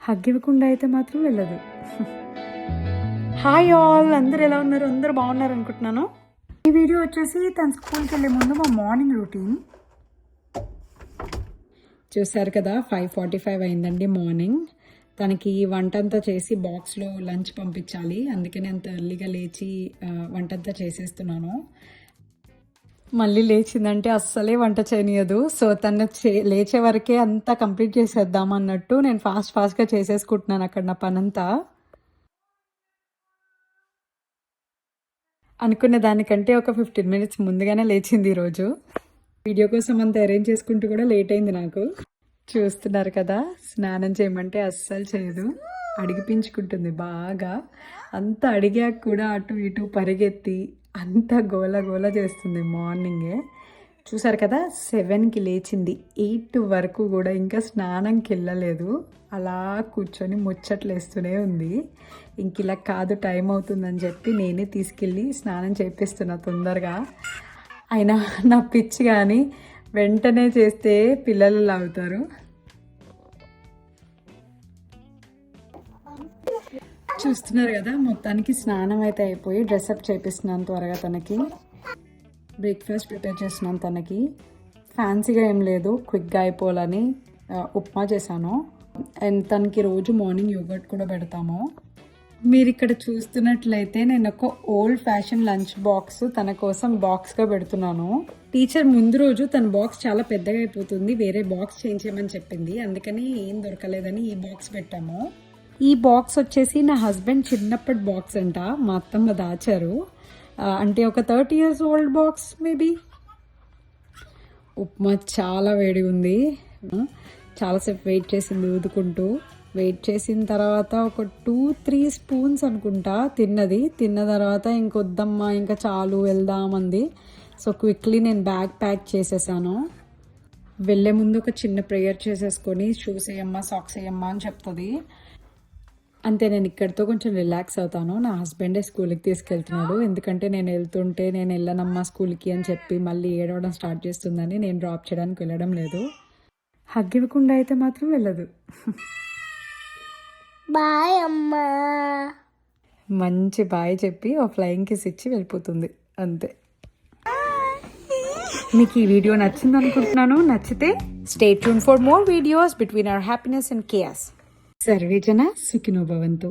Hug ఇవ్వకుండా అయితే మాత్రం వెళ్ళదు. హాయ్ ఆల్, అందరు ఎలా ఉన్నారు? అందరూ బాగున్నారు అనుకుంటున్నాను. ఈ వీడియో వచ్చేసి తన స్కూల్కి వెళ్ళే ముందు మా మార్నింగ్ రొటీన్. చూసారు కదా, 5:45 అయిందండి మార్నింగ్. తనకి వంట అంతా చేసి బాక్స్లో లంచ్ పంపించాలి, అందుకని అంత ఎర్లీగా లేచి వంట అంతా చేసేస్తున్నాను. మళ్ళీ లేచిందంటే అస్సలే వంట చేయనియదు. సో తను లేచే వరకే అంతా కంప్లీట్ చేసేద్దాం అన్నట్టు నేను ఫాస్ట్గా చేసేసుకుంటున్నాను అక్కడ నా పనంతా. అనుకున్న దానికంటే ఒక 15 మినిట్స్ ముందుగానే లేచింది ఈరోజు. వీడియో కోసం అంత అరేంజ్ చేసుకుంటూ కూడా లేట్ అయింది నాకు. చూస్తున్నారు కదా, స్నానం చేయమంటే అస్సలు చేయదు, అడిగిపించుకుంటుంది బాగా. అంత అడిగాక కూడా అటు ఇటు పరిగెత్తి అంత గోల గోల చేస్తుంది మార్నింగే. చూసారు కదా, 7కి లేచింది, 8 వరకు కూడా ఇంకా స్నానంకి వెళ్ళలేదు. అలా కూర్చొని ముచ్చట్లు వేస్తూనే ఉంది. ఇంక ఇలా కాదు, టైం అవుతుందని చెప్పి నేనే తీసుకెళ్ళి స్నానం చేపిస్తున్నా తొందరగా. అయినా నా పిచ్చి కానీ వెంటనే చేస్తే పిల్లలు లాగుతారు. చూస్తున్నారు కదా, మొత్తానికి స్నానం అయితే అయిపోయి డ్రెస్అప్ చేపిస్తున్నాను త్వరగా. తనకి బ్రేక్ఫాస్ట్ ప్రిపేర్ చేస్తున్నాను. తనకి ఫ్యాన్సీగా ఏం లేదు, క్విక్గా అయిపోవాలని ఉప్మా చేశాను. అండ్ తనకి రోజు మార్నింగ్ యోగర్ట్ కూడా పెడతాము. మీరు ఇక్కడ చూస్తున్నట్లయితే నేను ఒక ఓల్డ్ ఫ్యాషన్ లంచ్ బాక్స్ తన కోసం బాక్స్గా పెడుతున్నాను. టీచర్ ముందు రోజు తన బాక్స్ చాలా పెద్దగా అయిపోతుంది, వేరే బాక్స్ చేంజ్ చేయమని చెప్పింది, అందుకని ఏం దొరకలేదని ఈ బాక్స్ పెట్టాము. ఈ బాక్స్ వచ్చేసి నా హస్బెండ్ చిన్నప్పటి బాక్స్ అంట, మా అత్తమ్మ దాచారు. అంటే ఒక 30 years old box maybe. Upma చాలా వేడి ఉంది, చాలాసేపు వెయిట్ చేసింది ఊదుకుంటూ. వెయిట్ చేసిన తర్వాత ఒక 2-3 స్పూన్స్ అనుకుంటా తిన్నది. తిన్న తర్వాత ఇంకొద్దమ్మా ఇంకా చాలు వెళ్దామంది. సో క్విక్లీ నేను బ్యాగ్ ప్యాక్ చేసేసాను. వెళ్ళే ముందు ఒక చిన్న ప్రేయర్ చేసేసుకొని షూస్ వేయమ్మా, సాక్స్ వేయమ్మా అని చెప్తుంది. అంతే, నేను ఇక్కడితో కొంచెం రిలాక్స్ అవుతాను. నా హస్బెండే స్కూల్కి తీసుకెళ్తున్నాడు, ఎందుకంటే నేను వెళ్తుంటే నేను వెళ్ళనమ్మా స్కూల్కి అని చెప్పి మళ్ళీ ఏడవడం స్టార్ట్ చేస్తుందని నేను డ్రాప్ చేయడానికి వెళ్ళడం లేదు. హగ్ ఇవ్వకుండా అయితే మాత్రం వెళ్ళదు. బాయ్ అమ్మా, మంచి బాయ్ చెప్పి ఓ ఫ్లయింగ్ కిస్ ఇచ్చి వెళ్ళిపోతుంది, అంతే. మీకు ఈ వీడియో నచ్చింది అనుకుంటున్నాను. నచ్చితే stay tune for more videos between our happiness and chaos. Survey జన సుఖినో భవంతు.